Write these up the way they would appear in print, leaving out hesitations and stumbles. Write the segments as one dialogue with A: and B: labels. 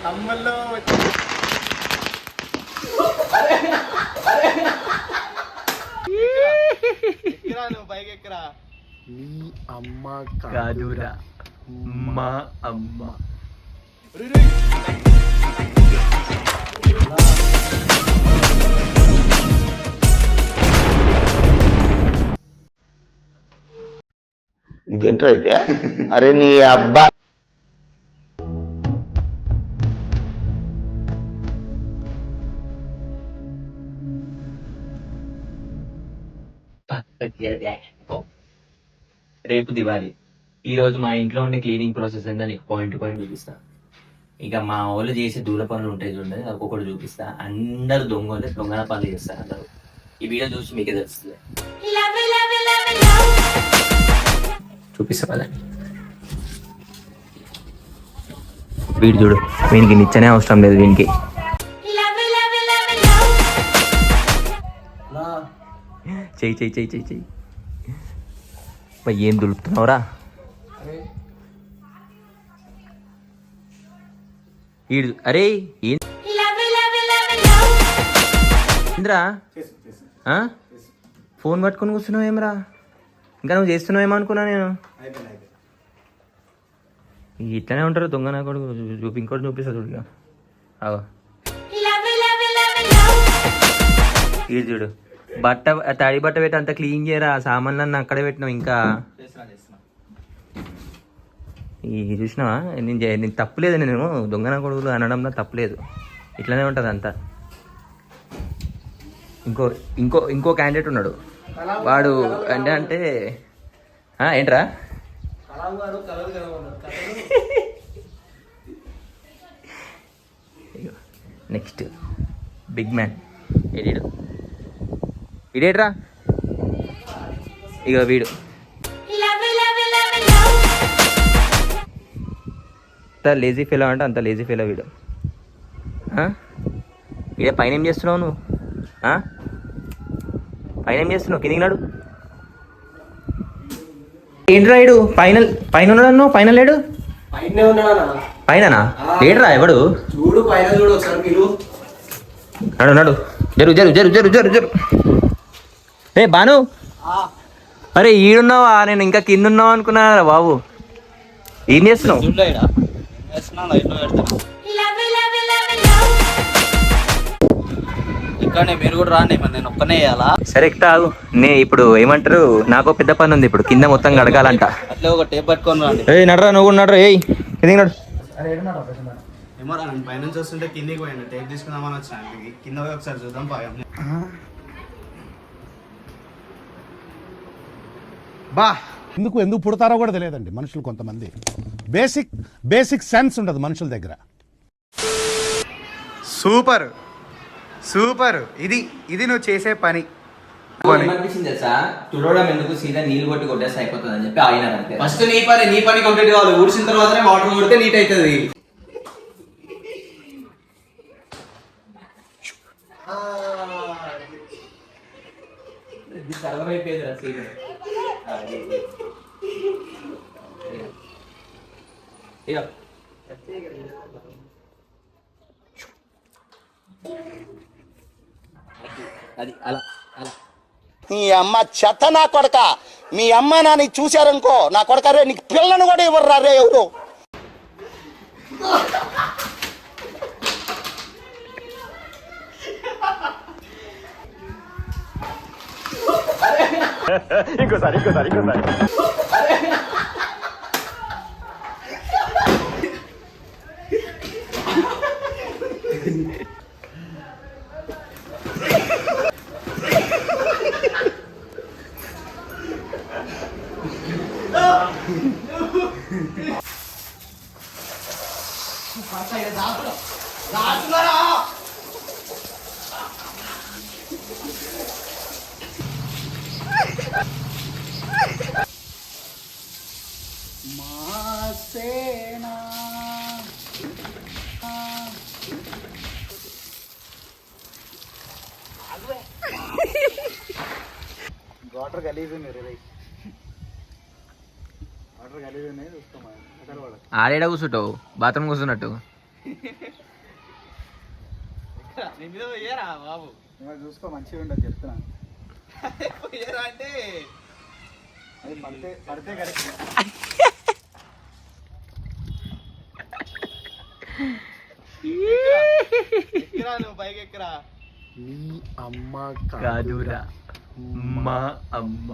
A: కమ్మల్లో నువ్వు పైకి ఎక్కరా.
B: నీ అమ్మ
A: కాదురా మా అమ్మ.
B: ఇదేంటో అయితే అరే నీ అబ్బా
C: రేపు దివాళీ. ఈ రోజు మా ఇంట్లో ఉండే క్లీనింగ్ ప్రాసెస్ ఏంటని పాయింట్ చూపిస్తా. ఇక మా వాళ్ళు చేసే దూర పనులు ఉంటాయి చూడండి, ఒక్కొక్కటి చూపిస్తా. అందరు దొంగన పనులు చేస్తారు అందరు. ఈ వీడియో చూసి మీకే తెలుస్తుంది. చూపిస్తా పదండి. వీడు చూడు, వీనికి నిచ్చనే అవసరం లేదు. వీనికి చెయ్యి చెయ్యి చెయ్యి చెయ్యి చెయ్యి. ఏం దులుపుతున్నావురా? ఈడు అరే ఏంద్రా ఫోన్ పట్టుకొని కూర్చున్నావు ఏమరా? ఇంకా నువ్వు చేస్తున్నావేమో అనుకున్నా నేను. ఇట్లానే ఉంటారు దొంగ నా కొడుకు. ఇంకోటి చూపిస్తా చూడు. అవో ఈడు చూడు, బట్ట తడి బట్ట పెట్టి అంత క్లీన్ చేయరా, సామాన్లన్నీ అక్కడే పెట్టినావు. ఇంకా ఈ చూసినావా? నేను తప్పులేదు, నేను దొంగన కొడుకులు అనడంలో తప్పులేదు. ఇట్లానే ఉంటుంది అంతా. ఇంకో క్యాండిడేట్ ఉన్నాడు, వాడు అంటే ఏంట్రా నెక్స్ట్ బిగ్ మ్యాన్ ఎడిడు. ఇడేట్రా? ఇక వీడు అంత లేజీ ఫెలో అంటే అంత లేజీ ఫెలో వీడు. ఇదే పైన ఏం చేస్తున్నావు నువ్వు? పైన ఏం చేస్తున్నావు? కిందికి నాడు. ఏంట్రా ఇడు పైన ఉన్నాడు? పైన లేడు? పైన లేడురా ఎవడు?
A: చూడు పైన చూడు ఒకసారి.
C: నడు నడు, జరు జరు జరు జరు జరు జరు. ఏ బాను, అరే ఈడున్నావా? నేను ఇంకా కింద ఉన్నావు అనుకున్నా బాబు. ఏం చేస్తున్నావు?
A: ఇక్కడ మీరు కూడా రాండి, నేను ఒక్కనే వేయాలా?
C: సరే ఎక్కుతా ఆగు. ఇప్పుడు ఏమంటారు, నాకు పెద్ద పని ఉంది ఇప్పుడు. కింద మొత్తం గడగాలంట.
A: అట్లే ఒక టేప్ పట్టుకొని రండి.
C: నడరా, నువ్వు కూడా నడరా. కిందికి నడు.
A: ఏమో రా, నేను పైనుంచి వస్తుంటే కిందికి పోయాను. టేప్ తీసుకుందామని వచ్చాను. కింద పోయి ఒకసారి చూద్దాం.
D: బా ఎందుకు పుడతారో కూడా తెలియదండి మనుషులు. కొంతమంది బేసిక్ సెన్స్ ఉండదు మనుషుల దగ్గర.
E: Super super. ఇది నువ్వు చేసే పని.
C: ఏమనిపించింది తెలుసా? తుడవడం ఎందుకు, సీదా నీళ్ళు కొట్టి కొట్టేస్తే అయిపోతుంది అని చెప్పి ఆయన
A: ఫస్ట్ నీ పని కంప్లీట్ కావాలి. ఊడ్చిన తర్వాతనే వాటర్ కొడితే నీట్ అవుతుంది.
C: అర్థమైపోయిందిరా సీన్.
A: అది అలా అలా.
B: నీ అమ్మ చెత్త నా కొడక. మీ అమ్మ నాని చూశారనుకో నా కొడక, రే నీకు పిల్లను కూడా ఇవ్వరు రే ఎవరు.
E: ఇంకోసారి
A: వాటర్ గలీజ్ ఉన్నాయి. వాటర్ గలీజ్ ఉన్నాయి చూసుకోమా.
C: ఆడేడ కూర్చుంటావు? బాత్రూమ్ కూర్చున్నట్టు.
A: నీ మీద పోయారా బాబు?
E: చూసుకో మంచిగా ఉండదు చెప్తున్నా.
A: పోయారా అంటే
E: అది పడితే పడితే కరెక్ట్.
A: ఎక్కిరా, నువ్వు పైకి ఎక్కిరా.
E: నీ అమ్మ
C: కాదురా మా అమ్మ.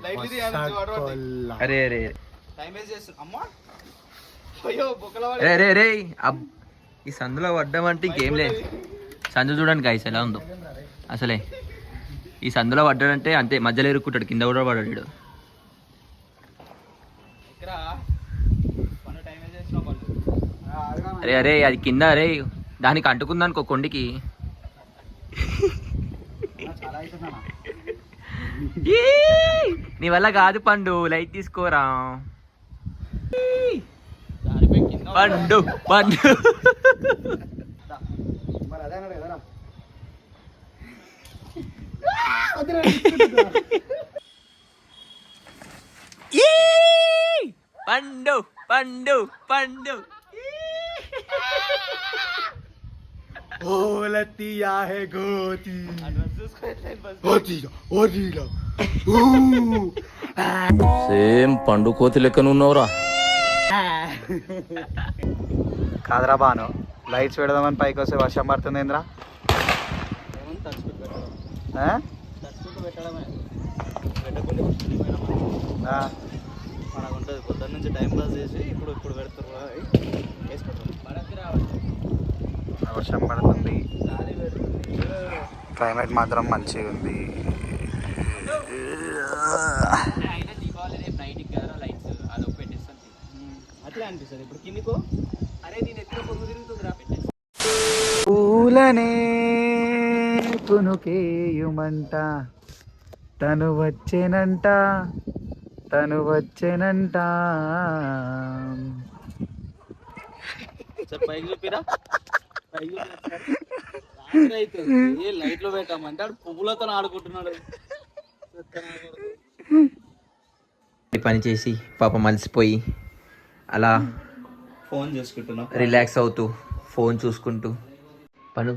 A: లైట్లు తీయాలి,
C: అరే అరే
A: టైం వేస్ట్ చేస్తున్నా. అమ్మా అయ్యో బొక్కల
C: రే రే రే ఈ సందులో పడ్డామంటే ఇంకేం లేదు. సందు చూడండి గైస్ ఎలా ఉందో అసలే. ఈ సందులో పడ్డాడంటే అంతే, మధ్యలో ఇరుక్కుంటాడు, కింద కూడా పడ్డాడు వీడు.
A: ఎక్కరా పన్ను టైం వేస్ట్ చేస్తున్నావు పన్ను.
C: అరే అరే అది కింద, అరే దానికి అంటుకుందనుకో కొండికి.
E: చాలా అవుతున్నా.
C: ఈ! నీ వల్ల కాదు పండు, లైట్ తీసుకోరా
A: దానిపై కింద
C: పండు పండు.
E: మరి అదే అన్నాడు కదరా.
C: ఈ! పండు పండు పండు.
E: ఓలతియా హే గోతి
F: సేమ్ పండు కోతి లెక్కనున్నావురా.
E: కాదరా బాను, లైట్స్ పెడదామని పైకి వస్తే వర్షం పడుతుంది ఏంద్రా?
A: తట్టుకుంటూ పెట్టడమే, పెట్టకుండా మనకు ఉంటుంది. పొద్దున్న నుంచి టైం పాస్ చేసి ఇప్పుడు ఇప్పుడు పెడతారు వేసుకుంటారు.
E: వర్షం పడుతుంది, క్లైమేట్ మాత్రం మంచిగా ఉంది.
C: అయినా దీపావళి రేపు నైట్కి కదా లైట్స్ అదొక పెట్టేస్తాను.
A: అట్లా అనిపిస్తుంది. ఇప్పుడు కిందికో, అరే నేను ఎత్తులో పొద్దు తిరుగుతుందిరా పెట్టేసి.
E: పూలనే పునుకేయుమంట, తను వచ్చేనంట, తను వచ్చేనంట.
A: సార్ పైకి చూపిరా, పైకి రాత్రి అవుతుంది, లైట్లో పెట్టామంటే ఆడు పువ్వులతో ఆడుకుంటున్నాడు.
C: పని చేసి పాపం అలసిపోయి అలా
A: ఫోన్ చూసుకుంటున్నా,
C: రిలాక్స్ అవుతూ ఫోన్ చూసుకుంటూ పను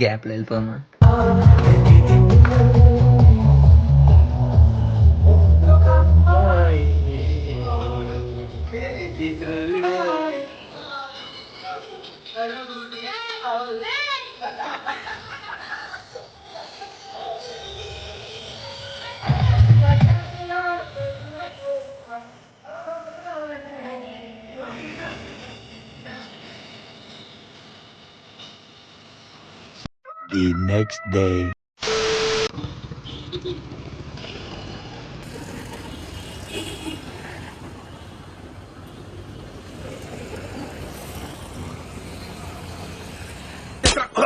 C: గ్యాప్లో వెళ్ళిపోమా.
B: The next day.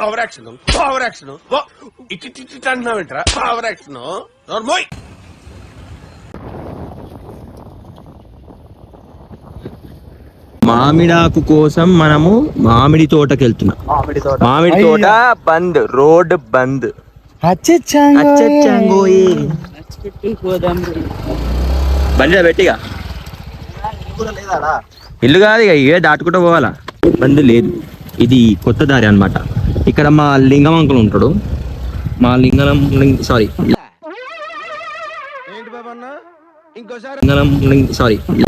F: Over action over action it అంటున్నావేంట్రా? ఓవర్ యాక్షన్ నోర్మోయ్.
C: మామిడాకు కోసం మనము మామిడి తోటకి వెళ్తున్నాం. మామిడి తోట బంద్, రోడ్ బంద్. బండిలో పెట్టిగా ఇల్లు కాదు ఇక, ఇవే దాటుకుంటూ పోవాలా. బంద్ లేదు, ఇది కొత్త దారి అన్నమాట. ఇక్కడ మా లింగం అంకుల్ ఉంటాడు. మా సారీ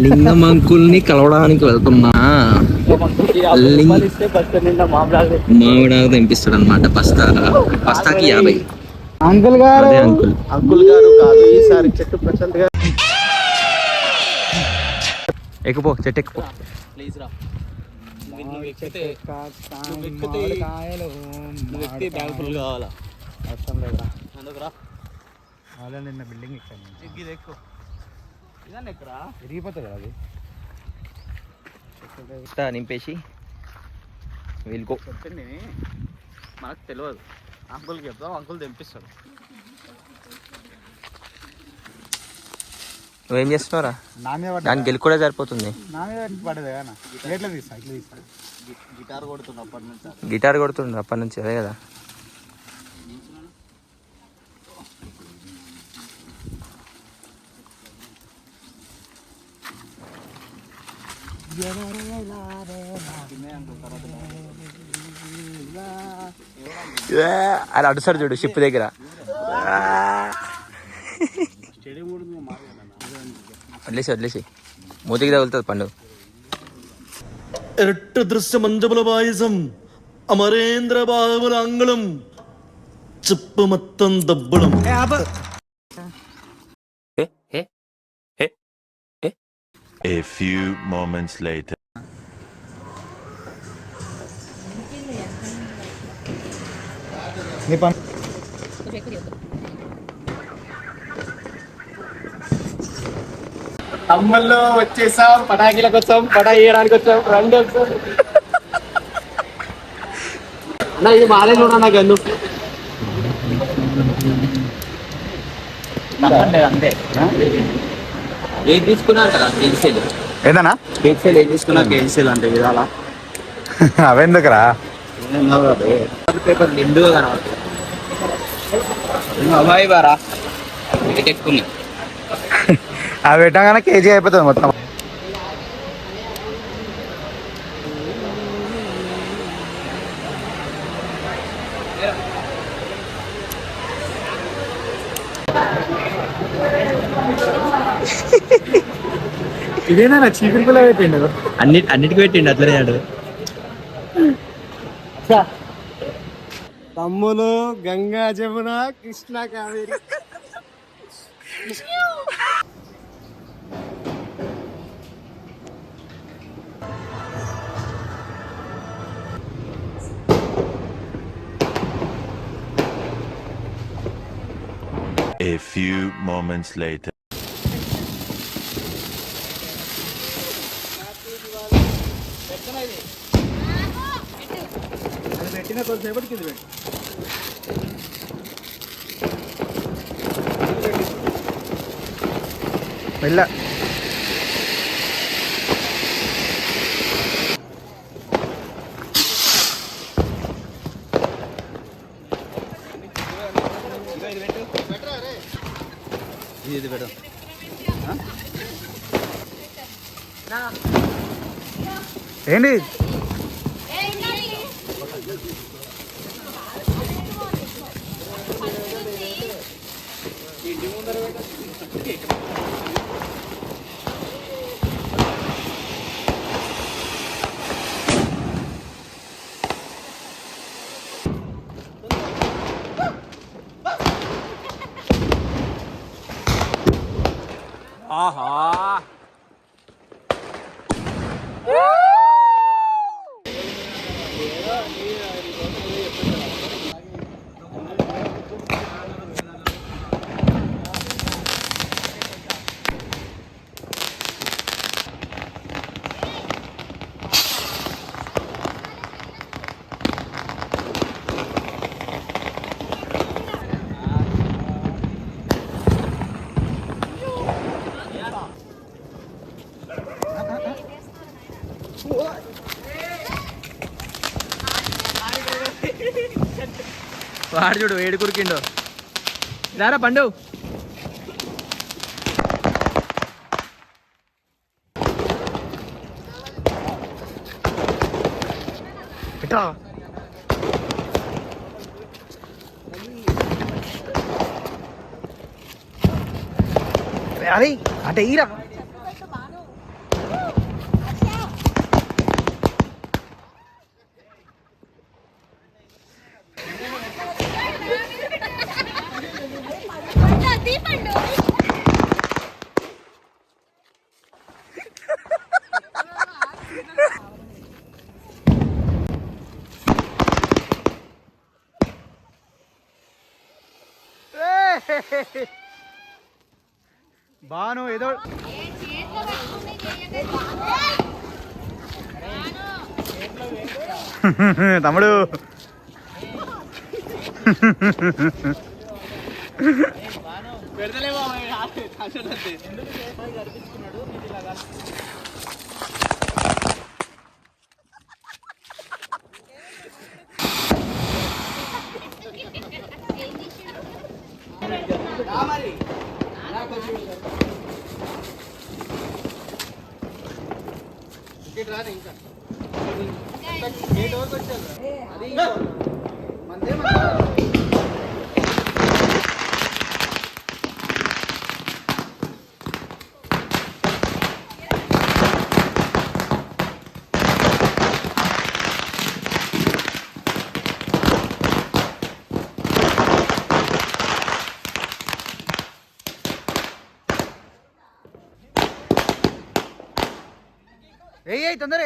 C: లింగం అంకుల్ని కలవడానికి వెళ్తున్నా. మామిడాకు తెంపిస్తాడు అనమాట. పస్తాకి 50.
E: అంకుల్ గారు,
C: అదే అంకుల్.
A: అంకుల్ గారు కాదు, ఈసారి చెట్టు ప్రశాంత్ గారు.
C: ఎక్కుపో, చెట్టు ఎక్కుపో.
A: ప్లీజ్ రా. నువ్వు ఎక్కితే బ్యాగ్ ఫుల్ కావాలా?
E: అవసరం లేదురా.
A: అందుకు రా.
E: ఆల్రెడీ నిన్న బిల్డింగ్ ఎక్కాను.
A: ఇది ఎక్కువ ఇదన్నీ ఎక్కరా
E: విరిగిపోతుంది కదా అది.
C: నింపేసి వెళ్ళుకో.
A: చెప్పింది మనకు తెలియదు. అంకుల్కి చెప్తాం, అంకుల్ తెంపిస్తాడు.
C: నువ్వేం చేస్తున్నావురా?
E: నా మీద
C: దానికి గెలుకు కూడా సరిపోతుంది.
E: నా మీద పడదు కదా. ఎట్లా తీస్తా, ఇట్లా తీస్తా.
A: గిటార్ కొడుతున్నా అప్పటి నుంచి.
C: గిటార్ కొడుతుండ్రు అప్పటి నుంచి, అదే కదా.
E: అది అడుస్తాడు చూడు షిప్ దగ్గర. వదిలేసి మూతికి తగులుతుంది పండు.
G: ఇరట్ట దృశ్య మంజబుల పాయసం అమరేంద్ర బాబుల అంగుళం చెప్పు మొత్తం దబ్బులం.
H: A few moments later.
E: నీ పని
A: అమ్మల్లో వచ్చేసాం, పటాకీలకు వచ్చాం, పటాకి వేయడానికి వచ్చాం, రండి వచ్చాం. అన్న ఇది మాలే చూడన్నా గన్ను
C: అంతే. ఏది తీసుకున్నారు కదా పెన్సిల్,
E: ఏదన్నా
C: పెన్సిల్ ఏది తీసుకున్నా పెన్సిల్ అంటే విధాలా
E: అవెందుకురా?
C: పేపర్ నిండుగా కనబడుతుంది. అమ్మాయి బారా ఎక్కువ
E: అవి పెట్టగానే కేజీ అయిపోతుంది మొత్తం.
A: ఇదేనా చీపురు పిల్ల పెట్టిండు,
C: అన్నిటికీ పెట్టిండు అట్లనే ఆడు.
A: తమ్ములు Ganga Jamuna Krishna Kaveri.
H: A few moments later.
A: పెట్టిన కొద్దిసేపటికి ఇది పెట్టి
E: వెళ్ళ
A: ఇది పెట్టు.
E: ఏంటి వాడు చూడు ఏడు కురికిండు. రారా పండు. అరే అంటే ఈరా బాను ఏదో తమ్ముడు
A: పెడతలేవా ఇటు రాని ఇంకా గేట్ వరకు వచ్చారు అది మందే
E: ఏయ్ తొందర